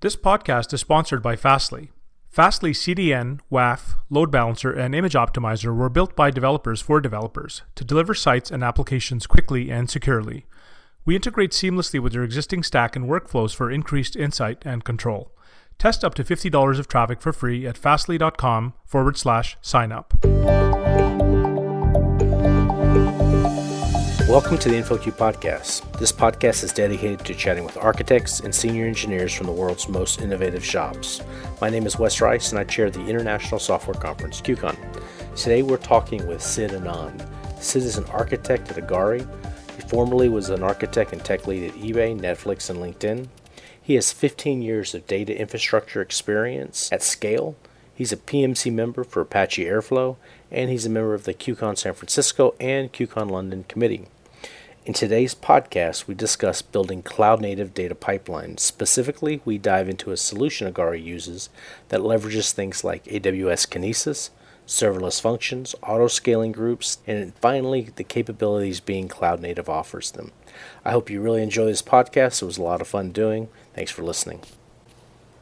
This podcast is sponsored by Fastly. Fastly CDN, WAF, Load Balancer, and Image Optimizer were built by developers for developers to deliver sites and applications quickly and securely. We integrate seamlessly with your existing stack and workflows for increased insight and control. Test up to $50 of traffic for free at fastly.com/signup. Welcome to the InfoQ podcast. This podcast is dedicated to chatting with architects and senior engineers from the world's most innovative shops. My name is Wes Rice, and I chair the International Software Conference, QCon. Today we're talking with Sid Anand. Sid is an architect at Agari. He formerly was an architect and tech lead at eBay, Netflix, and LinkedIn. He has 15 years of data infrastructure experience at scale. He's a PMC member for Apache Airflow, and he's a member of the QCon San Francisco and QCon London committee. In today's podcast, we discuss building cloud-native data pipelines. Specifically, we dive into a solution Agari uses that leverages things like AWS Kinesis, serverless functions, auto-scaling groups, and finally, the capabilities being cloud-native offers them. I hope you really enjoy this podcast. It was a lot of fun doing. Thanks for listening.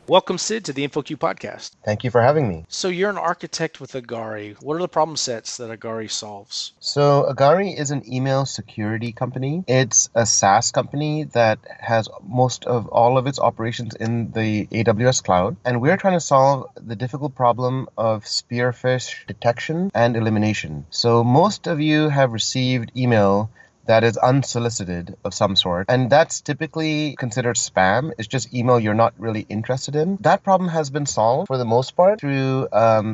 Welcome, Sid, to the InfoQ podcast. Thank you for having me. So you're an architect with Agari. What are the problem sets that Agari solves? So Agari is an email security company. It's a SaaS company that has most of all of its operations in the AWS cloud. And we're trying to solve the difficult problem of spearfish detection and elimination. So most of you have received email that is unsolicited of some sort. And that's typically considered spam. It's just email you're not really interested in. That problem has been solved for the most part through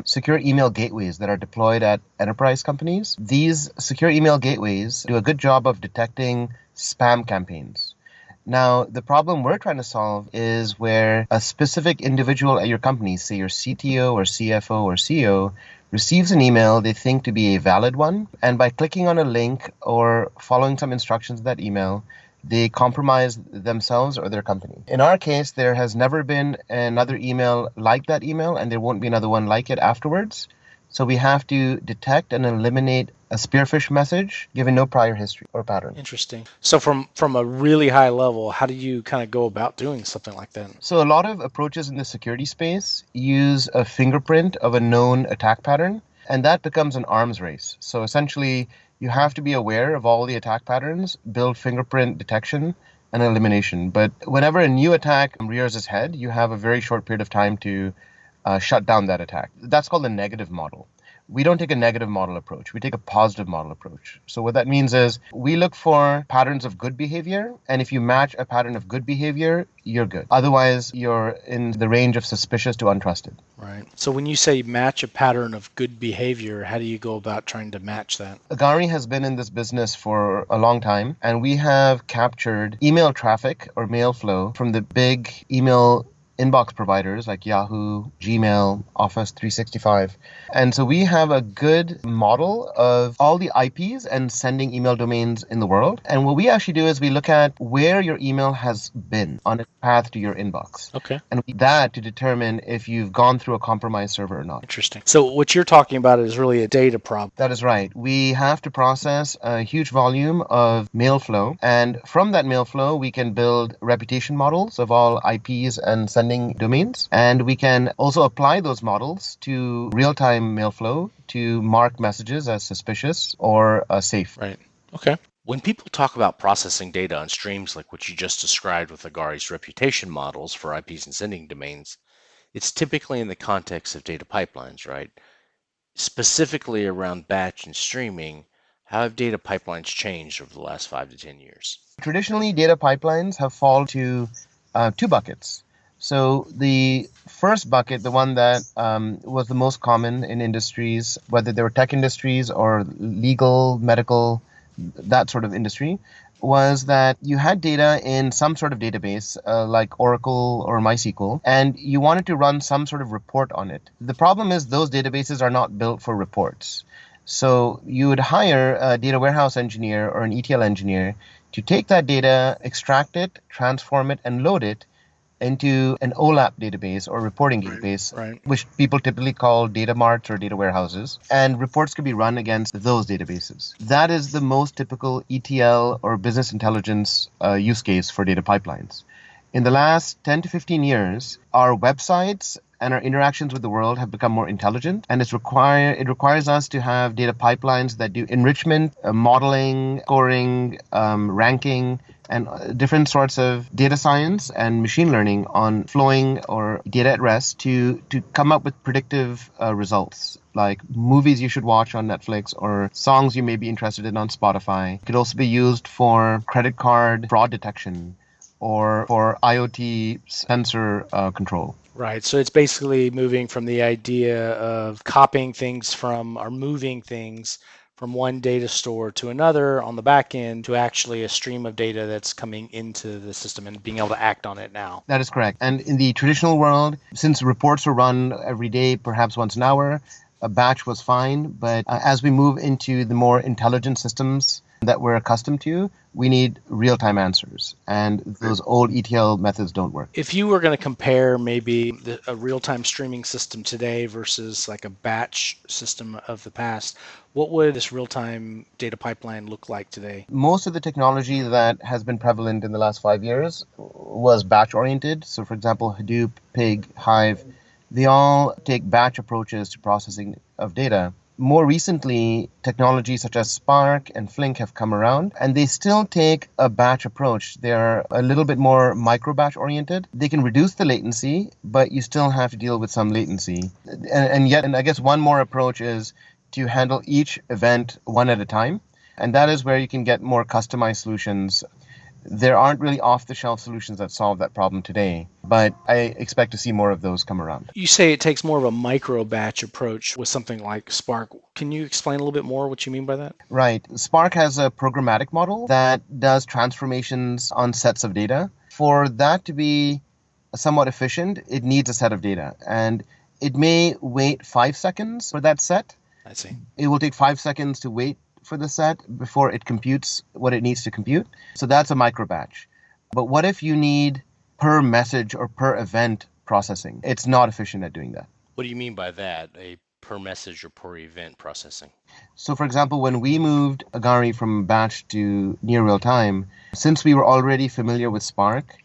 secure email gateways that are deployed at enterprise companies. These secure email gateways do a good job of detecting spam campaigns. Now, the problem we're trying to solve is where a specific individual at your company, say your CTO or CFO or CEO, receives an email they think to be a valid one, and by clicking on a link or following some instructions in that email, they compromise themselves or their company. In our case, there has never been another email like that email, and there won't be another one like it afterwards. So we have to detect and eliminate a spearfish message given no prior history or pattern. Interesting. So from a really high level, how do you kind of go about doing something like that? So a lot of approaches in the security space use a fingerprint of a known attack pattern, and that becomes an arms race. So essentially, you have to be aware of all the attack patterns, build fingerprint detection and elimination. But whenever a new attack rears its head, you have a very short period of time to shut down that attack. That's called the negative model. We don't take a negative model approach. We take a positive model approach. So what that means is we look for patterns of good behavior. And if you match a pattern of good behavior, you're good. Otherwise, you're in the range of suspicious to untrusted. Right. So when you say match a pattern of good behavior, how do you go about trying to match that? Agari has been in this business for a long time, and we have captured email traffic or mail flow from the big email inbox providers like Yahoo, Gmail, Office 365. And so we have a good model of all the IPs and sending email domains in the world. And what we actually do is we look at where your email has been on its path to your inbox. Okay. And we use that to determine if you've gone through a compromised server or not. Interesting. So what you're talking about is really a data problem. That is right. We have to process a huge volume of mail flow. And from that mail flow, we can build reputation models of all IPs and sending domains. And we can also apply those models to real-time mail flow to mark messages as suspicious or safe. Right. Okay. When people talk about processing data on streams like what you just described with Agari's reputation models for IPs and sending domains, it's typically in the context of data pipelines, right? Specifically around batch and streaming, how have data pipelines changed over the last 5 to 10 years? Traditionally, data pipelines have fallen to two buckets. So the first bucket, the one that was the most common in industries, whether they were tech industries or legal, medical, that sort of industry, was that you had data in some sort of database like Oracle or MySQL, and you wanted to run some sort of report on it. The problem is those databases are not built for reports. So you would hire a data warehouse engineer or an ETL engineer to take that data, extract it, transform it, and load it into an OLAP database or reporting database, which people typically call data marts or data warehouses, and reports can be run against those databases. That is the most typical ETL or business intelligence use case for data pipelines. In the last 10 to 15 years, our websites and our interactions with the world have become more intelligent, and it requires us to have data pipelines that do enrichment, modeling, scoring, ranking, and different sorts of data science and machine learning on flowing or data at rest to come up with predictive results, like movies you should watch on Netflix or songs you may be interested in on Spotify. It could also be used for credit card fraud detection or for IoT sensor control. Right. So it's basically moving from the idea of copying things from or moving things from one data store to another on the back end to actually a stream of data that's coming into the system and being able to act on it now. That is correct. And in the traditional world, since reports were run every day, perhaps once an hour, a batch was fine. But as we move into the more intelligent systems that we're accustomed to, we need real-time answers. And those old ETL methods don't work. If you were going to compare maybe a real-time streaming system today versus like a batch system of the past, what would this real-time data pipeline look like today? Most of the technology that has been prevalent in the last 5 years was batch-oriented. So, for example, Hadoop, Pig, Hive, they all take batch approaches to processing of data. More recently, technologies such as Spark and Flink have come around, and they still take a batch approach. They're a little bit more micro-batch oriented. They can reduce the latency, but you still have to deal with some latency. And I guess one more approach is to handle each event one at a time, and that is where you can get more customized solutions. There aren't really off-the-shelf solutions that solve that problem today, but I expect to see more of those come around. You say it takes more of a micro-batch approach with something like Spark. Can you explain a little bit more what you mean by that? Right. Spark has a programmatic model that does transformations on sets of data. For that to be somewhat efficient, it needs a set of data, and it may wait 5 seconds for that set. I see. It will take 5 seconds to wait for the set before it computes what it needs to compute. So that's a micro batch. But what if you need per message or per event processing? It's not efficient at doing that. What do you mean by that, a per message or per event processing? So for example, when we moved Agari from batch to near real time, since we were already familiar with Spark,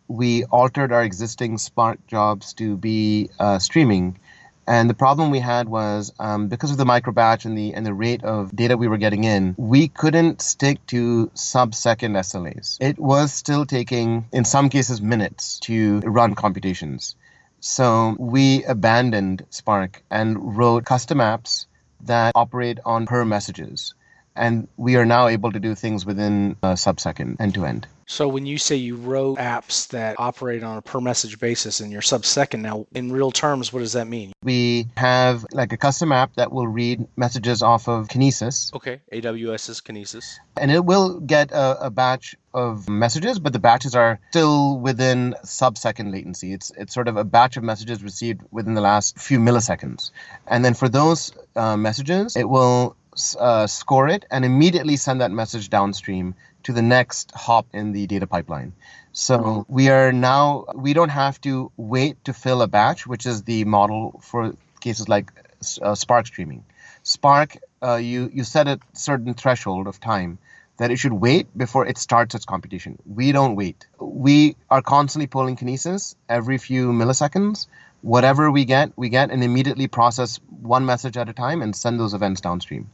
we altered our existing Spark jobs to be streaming. And the problem we had was because of the microbatch and the rate of data we were getting in, we couldn't stick to sub-second SLAs. It was still taking, in some cases, minutes to run computations. So we abandoned Spark and wrote custom apps that operate on per messages. And we are now able to do things within a sub-second, end-to-end. So when you say you wrote apps that operate on a per message basis and you're sub-second, now in real terms, what does that mean? We have like a custom app that will read messages off of Kinesis. Okay, AWS's Kinesis. And it will get a batch of messages, but the batches are still within sub-second latency. It's sort of a batch of messages received within the last few milliseconds. And then for those messages, it will score it and immediately send that message downstream to the next hop in the data pipeline. So we don't have to wait to fill a batch, which is the model for cases like Spark streaming. Spark, you set a certain threshold of time that it should wait before it starts its computation. We don't wait. We are constantly pulling Kinesis every few milliseconds. Whatever we get and immediately process one message at a time and send those events downstream.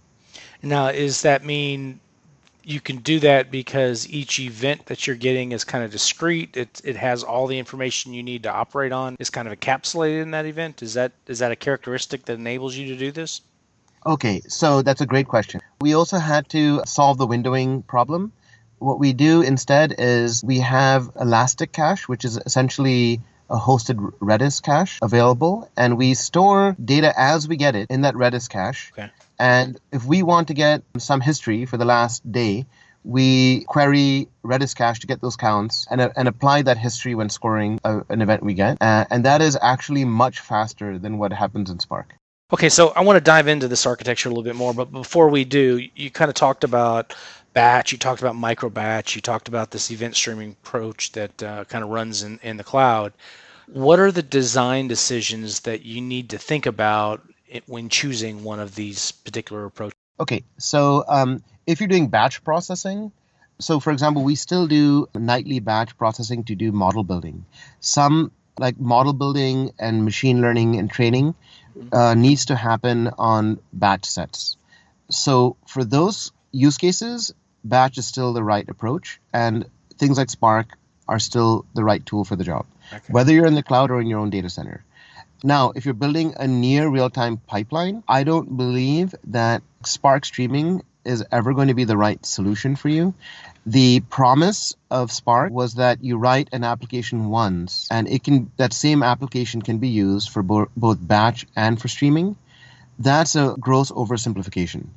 Now, does that mean you can do that because each event that you're getting is kind of discrete? It has all the information you need to operate on. It's kind of encapsulated in that event. Is that a characteristic that enables you to do this? Okay, so that's a great question. We also had to solve the windowing problem. What we do instead is we have Elastic Cache, which is essentially a hosted Redis cache available, and we store data as we get it in that Redis cache. Okay. And if we want to get some history for the last day, we query Redis cache to get those counts and apply that history when scoring an event we get. And that is actually much faster than what happens in Spark. Okay, so I want to dive into this architecture a little bit more, but before we do, you kind of talked about batch, you talked about micro batch, you talked about this event streaming approach that kind of runs in the cloud. What are the design decisions that you need to think about when choosing one of these particular approaches? Okay, so if you're doing batch processing, So, for example, we still do nightly batch processing to do model building. Some, like model building and machine learning and training, needs to happen on batch sets. So for those use cases, batch is still the right approach, and things like Spark are still the right tool for the job, whether you're in the cloud or in your own data center. Now, if you're building a near real-time pipeline, I don't believe that Spark streaming is ever going to be the right solution for you. The promise of Spark was that you write an application once, and that same application can be used for both batch and for streaming. That's a gross oversimplification.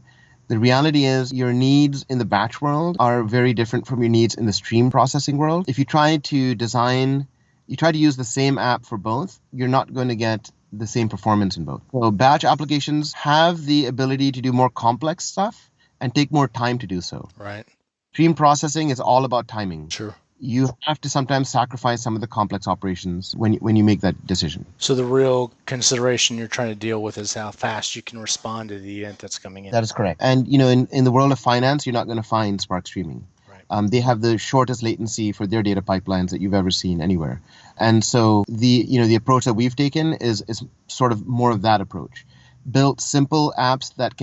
The reality is your needs in the batch world are very different from your needs in the stream processing world. If you try to use the same app for both, you're not going to get the same performance in both. So batch applications have the ability to do more complex stuff and take more time to do so. Right. Stream processing is all about timing. Sure. You have to sometimes sacrifice some of the complex operations when you make that decision. So the real consideration you're trying to deal with is how fast you can respond to the event that's coming in. That is correct. And in the world of finance, you're not going to find Spark streaming. Right. They have the shortest latency for their data pipelines that you've ever seen anywhere. And so the approach that we've taken is sort of more of that approach. Built simple apps that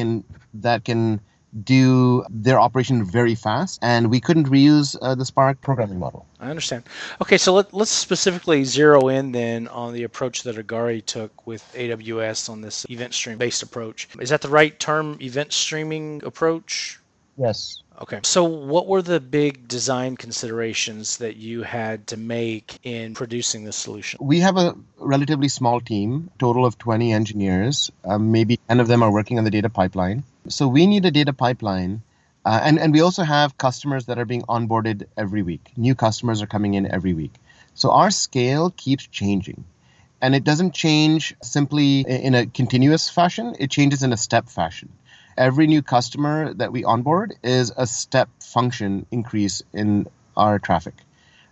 can do their operation very fast, and we couldn't reuse the Spark programming model. I understand. Okay, so let's specifically zero in then on the approach that Agari took with AWS on this event stream based approach. Is that the right term, event streaming approach? Yes. Okay. So what were the big design considerations that you had to make in producing this solution? We have a relatively small team, total of 20 engineers. Maybe 10 of them are working on the data pipeline. So we need a data pipeline. And we also have customers that are being onboarded every week. New customers are coming in every week. So our scale keeps changing. And it doesn't change simply in a continuous fashion. It changes in a step fashion. Every new customer that we onboard is a step function increase in our traffic.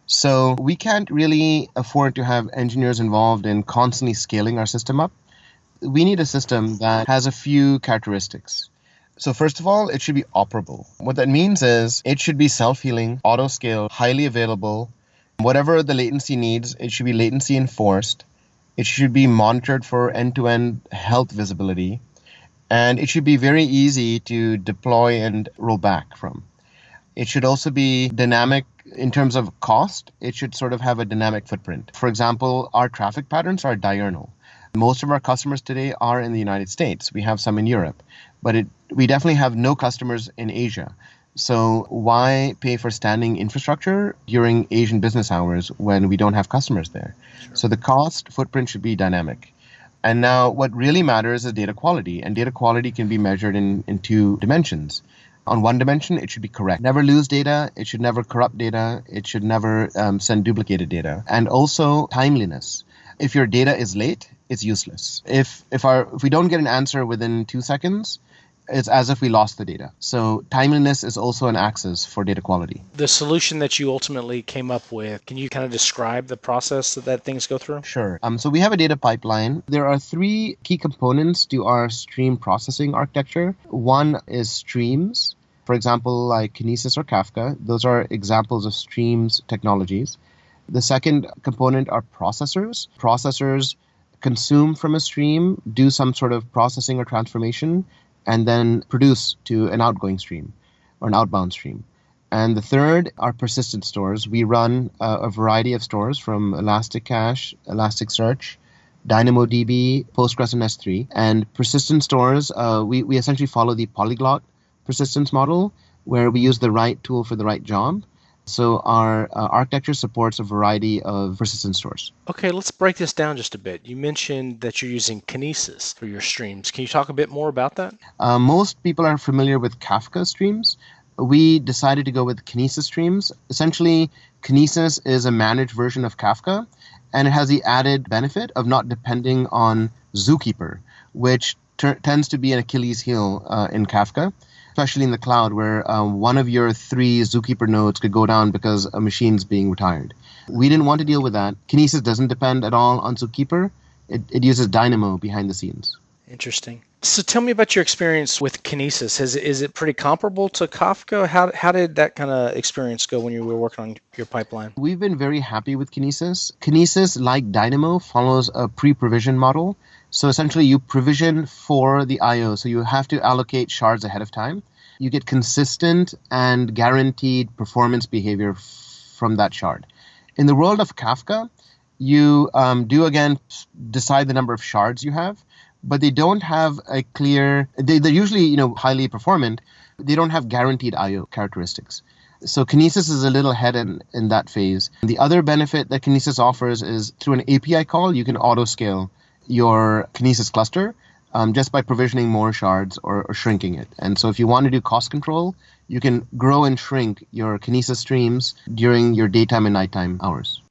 So we can't really afford to have engineers involved in constantly scaling our system up. We need a system that has a few characteristics. So first of all, it should be operable. What that means is it should be self-healing, auto-scale, highly available. Whatever the latency needs, it should be latency enforced. It should be monitored for end-to-end health visibility. And it should be very easy to deploy and roll back from. It should also be dynamic in terms of cost. It should sort of have a dynamic footprint. For example, our traffic patterns are diurnal. Most of our customers today are in the United States. We have some in Europe, but we definitely have no customers in Asia. So why pay for standing infrastructure during Asian business hours when we don't have customers there? Sure. So the cost footprint should be dynamic. And now what really matters is data quality, and data quality can be measured in two dimensions. On one dimension, it should be correct. Never lose data. It should never corrupt data. It should never send duplicated data. And also timeliness. If your data is late, it's useless. If we don't get an answer within 2 seconds, it's as if we lost the data. So timeliness is also an axis for data quality. The solution that you ultimately came up with, can you kind of describe the process that things go through? Sure. So we have a data pipeline. There are 3 key components to our stream processing architecture. One is streams. For example, like Kinesis or Kafka. Those are examples of streams technologies. The second component are processors. Processors consume from a stream, do some sort of processing or transformation, and then produce to an outgoing stream or an outbound stream. And the third are persistent stores. We run a variety of stores from Elasticcache, Elasticsearch, DynamoDB, Postgres, and S3. And persistent stores, we essentially follow the polyglot persistence model, where we use the right tool for the right job. So our architecture supports a variety of persistent stores. Okay, let's break this down just a bit. You mentioned that you're using Kinesis for your streams. Can you talk a bit more about that? Most people are familiar with Kafka streams. We decided to go with Kinesis streams. Essentially, Kinesis is a managed version of Kafka, and it has the added benefit of not depending on Zookeeper, which tends to be an Achilles heel in Kafka, especially in the cloud, where one of your 3 Zookeeper nodes could go down because a machine's being retired. We didn't want to deal with that. Kinesis doesn't depend at all on Zookeeper. It uses Dynamo behind the scenes. Interesting. So tell me about your experience with Kinesis. Is it pretty comparable to Kafka? How did that kind of experience go when you were working on your pipeline? We've been very happy with Kinesis. Kinesis, like Dynamo, follows a pre-provision model. So essentially, you provision for the I/O. So you have to allocate shards ahead of time. You get consistent and guaranteed performance behavior from that shard. In the world of Kafka, you do again decide the number of shards you have, but they don't have a clear. They're usually highly performant. They don't have guaranteed I/O characteristics. So Kinesis is a little ahead in that phase. The other benefit that Kinesis offers is through an API call, you can auto-scale your Kinesis cluster just by provisioning more shards or shrinking it. And so if you want to do cost control, you can grow and shrink your Kinesis streams during your daytime and nighttime hours.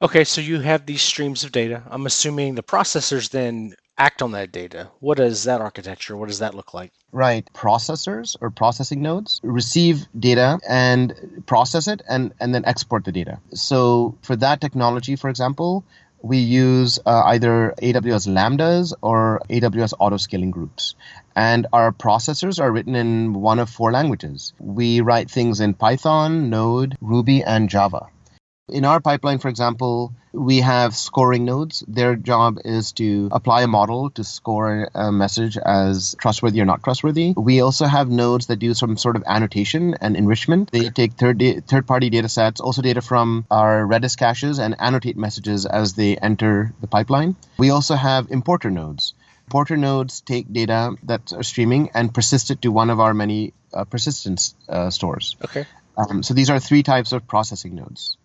Okay, so you have these streams of data. I'm assuming the processors then act on that data. What is that architecture? What does that look like? Right. Processors or processing nodes receive data and process it and then export the data. So for that technology, for example, we use either AWS Lambdas or AWS autoscaling groups. And our processors are written in one of 4 languages. We write things in Python, Node, Ruby, and Java. In our pipeline, for example, we have scoring nodes. Their job is to apply a model to score a message as trustworthy or not trustworthy. We also have nodes that do some sort of annotation and enrichment. They take third-party data sets, also data from our Redis caches, and annotate messages as they enter the pipeline. We also have importer nodes. Importer nodes take data that are streaming and persist it to one of our many persistence stores. Okay. So these are 3 types of processing nodes.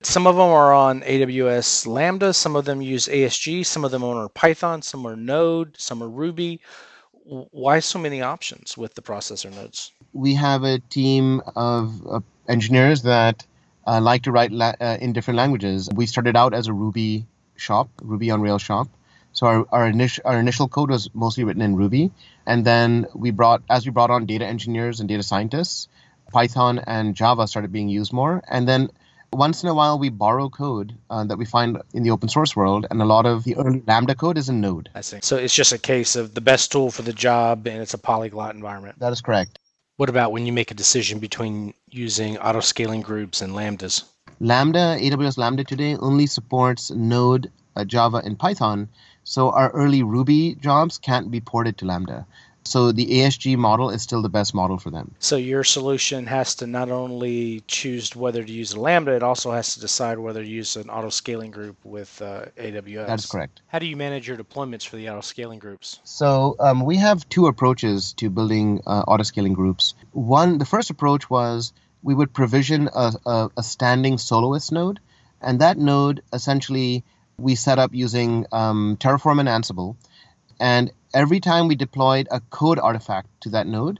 Some of them are on AWS Lambda, some of them use ASG, some of them are Python, some are Node, some are Ruby. Why so many options with the processor nodes? We have a team of engineers that like to write in different languages. We started out as a Ruby shop, Ruby on Rails shop. So our initial code was mostly written in Ruby. And then as we brought on data engineers and data scientists, Python and Java started being used more. And then once in a while, we borrow code that we find in the open source world, and a lot of the early Lambda code is in Node. I see. So it's just a case of the best tool for the job, and it's a polyglot environment. That is correct. What about when you make a decision between using auto-scaling groups and Lambdas? AWS Lambda today only supports Node, Java, and Python, so our early Ruby jobs can't be ported to Lambda. So the ASG model is still the best model for them. So your solution has to not only choose whether to use a Lambda, it also has to decide whether to use an auto-scaling group with AWS. That's correct. How do you manage your deployments for the auto-scaling groups? So we have 2 approaches to building auto-scaling groups. The first approach was we would provision a standing soloist node, and that node essentially we set up using Terraform and Ansible. And every time we deployed a code artifact to that node,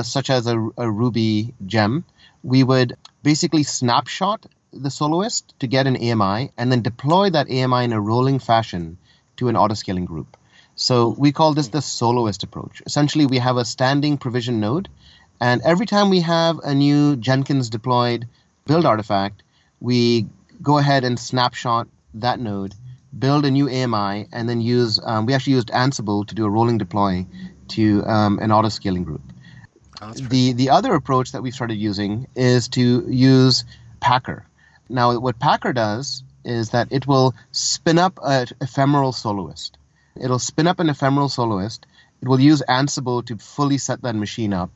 such as a Ruby gem, we would basically snapshot the soloist to get an AMI and then deploy that AMI in a rolling fashion to an autoscaling group. So we call this the soloist approach. Essentially, we have a standing provision node, and every time we have a new Jenkins deployed build artifact, we go ahead and snapshot that node, build a new AMI, and then we actually used Ansible to do a rolling deploy to an auto-scaling group. The other approach that we started using is to use Packer. Now, what Packer does is that it will spin up an ephemeral soloist. It'll spin up an ephemeral soloist. It will use Ansible to fully set that machine up.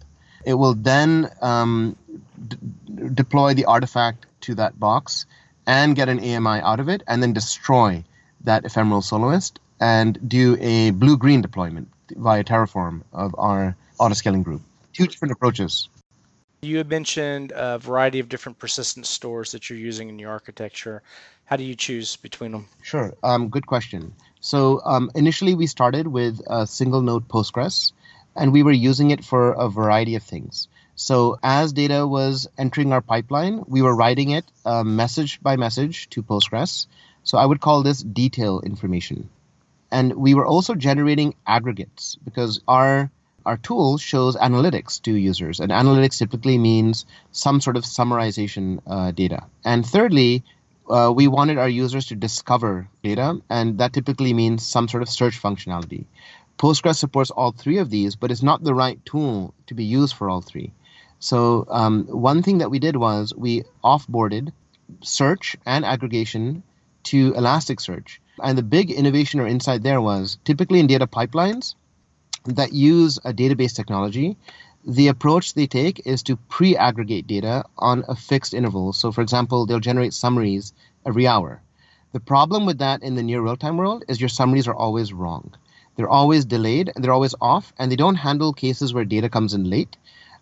It will then deploy the artifact to that box and get an AMI out of it, and then destroy that ephemeral soloist and do a blue-green deployment via Terraform of our autoscaling group. 2 different approaches. You had mentioned a variety of different persistent stores that you're using in your architecture. How do you choose between them? Sure. Good question. So initially we started with a single node Postgres, and we were using it for a variety of things. So as data was entering our pipeline, we were writing it message by message to Postgres. So I would call this detail information. And we were also generating aggregates because our tool shows analytics to users. And analytics typically means some sort of summarization data. And thirdly, we wanted our users to discover data, and that typically means some sort of search functionality. Postgres supports all three of these, but it's not the right tool to be used for all three. So one thing that we did was we offboarded search and aggregation to Elasticsearch. And the big innovation or insight there was typically in data pipelines that use a database technology, the approach they take is to pre-aggregate data on a fixed interval. So for example, they'll generate summaries every hour. The problem with that in the near real-time world is your summaries are always wrong. They're always delayed, they're always off, and they don't handle cases where data comes in late.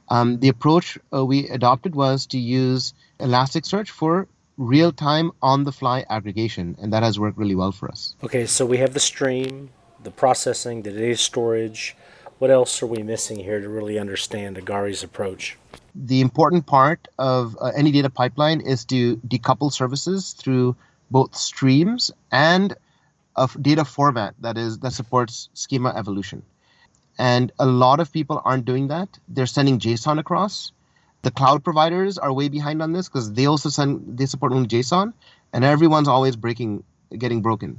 The approach we adopted was to use Elasticsearch for real-time, on-the-fly aggregation, and that has worked really well for us. Okay, so we have the stream, the processing, the data storage. What else are we missing here to really understand Agari's approach? The important part of any data pipeline is to decouple services through both streams and a data format that supports schema evolution. And a lot of people aren't doing that. They're sending JSON across. The cloud providers are way behind on this because they support only JSON, and everyone's always getting broken.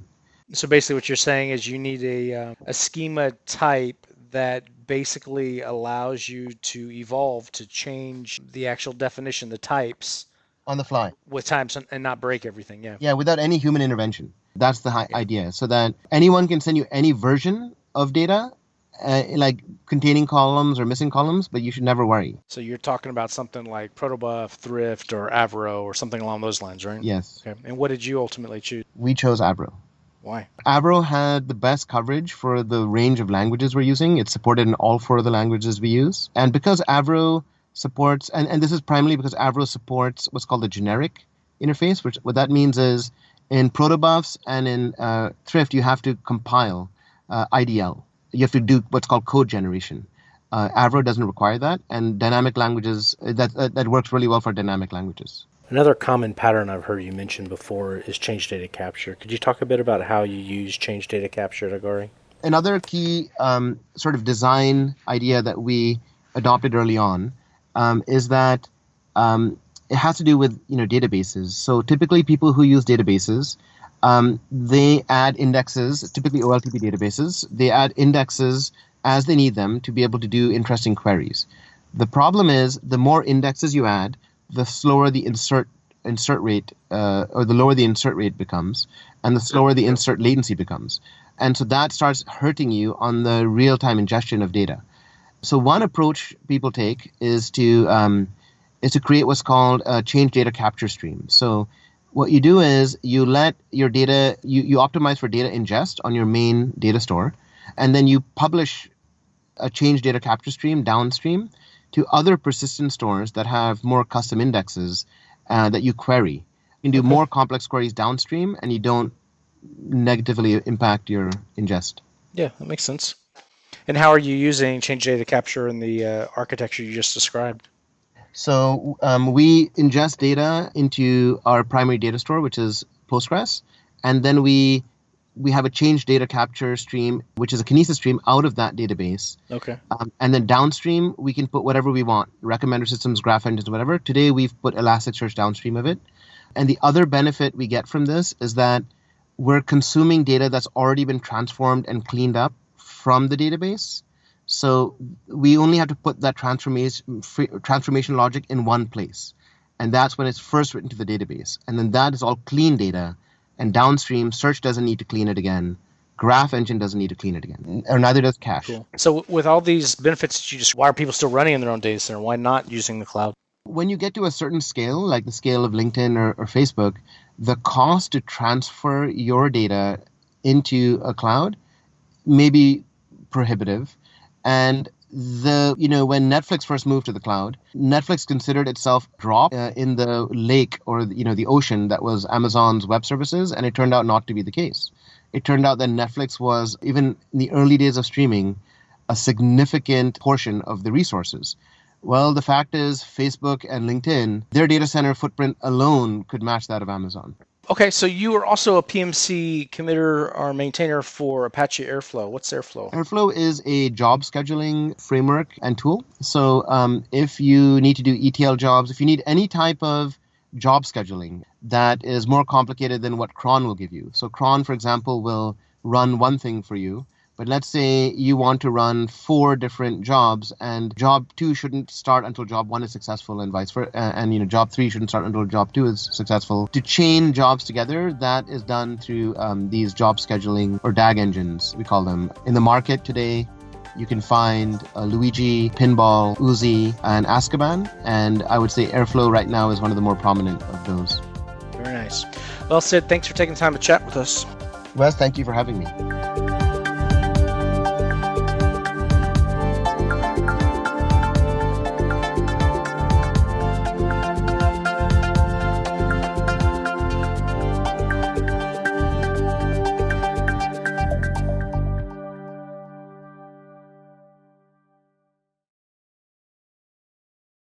So basically what you're saying is you need a schema type that basically allows you to evolve to change the actual definition, the types, On the fly. with times and not break everything. Yeah, without any human intervention. That's the idea. So that anyone can send you any version of data, like containing columns or missing columns, but you should never worry. So you're talking about something like Protobuf, Thrift, or Avro, or something along those lines, right? Yes. Okay. And what did you ultimately choose? We chose Avro. Why? Avro had the best coverage for the range of languages we're using. It's supported in all four of the languages we use. And because Avro supports, and this is primarily because Avro supports what's called the generic interface, which what that means is in Protobufs and in Thrift, you have to compile IDL. You have to do what's called code generation. Avro doesn't require that, and dynamic languages, that works really well for dynamic languages. Another common pattern I've heard you mention before is change data capture. Could you talk a bit about how you use change data capture at Agari? Another key sort of design idea that we adopted early on is that it has to do with databases. So typically people who use databases, they add indexes, typically OLTP databases. They add indexes as they need them to be able to do interesting queries. The problem is the more indexes you add, the slower the insert rate, or the lower the insert rate becomes, and the slower the insert latency becomes. And so that starts hurting you on the real-time ingestion of data. So one approach people take is to create what's called a change data capture stream. So what you do is you let your data, you optimize for data ingest on your main data store, and then you publish a change data capture stream downstream to other persistent stores that have more custom indexes that you query. You can do more complex queries downstream, and you don't negatively impact your ingest. Yeah, that makes sense. And how are you using change data capture in the architecture you just described? So we ingest data into our primary data store, which is Postgres, and then we have a change data capture stream, which is a Kinesis stream out of that database. Okay. And then downstream, we can put whatever we want, recommender systems, graph engines, whatever. Today, we've put Elasticsearch downstream of it. And the other benefit we get from this is that we're consuming data that's already been transformed and cleaned up from the database. So we only have to put that transformation logic in one place. And that's when it's first written to the database. And then that is all clean data. And downstream, search doesn't need to clean it again. Graph engine doesn't need to clean it again. Or neither does cache. Cool. So with all these benefits that you just, why are people still running in their own data center? Why not using the cloud? When you get to a certain scale, like the scale of LinkedIn or Facebook, the cost to transfer your data into a cloud may be prohibitive. And when Netflix first moved to the cloud, Netflix considered itself dropped in the lake or the ocean that was Amazon's web services, and it turned out not to be the case. It turned out that Netflix was, even in the early days of streaming, a significant portion of the resources. Well, the fact is Facebook and LinkedIn, their data center footprint alone could match that of Amazon. Okay, so you are also a PMC committer or maintainer for Apache Airflow. What's Airflow? Airflow is a job scheduling framework and tool. So if you need to do ETL jobs, if you need any type of job scheduling that is more complicated than what cron will give you. So cron, for example, will run one thing for you, But let's say you want to run 4 different jobs, and job 2 shouldn't start until job 1 is successful, and vice versa. And job 3 shouldn't start until job 2 is successful. To chain jobs together, that is done through these job scheduling or DAG engines, we call them. In the market today, you can find Luigi, Pinball, Uzi, and Azkaban. And I would say Airflow right now is one of the more prominent of those. Very nice. Well, Sid, thanks for taking the time to chat with us. Wes, thank you for having me.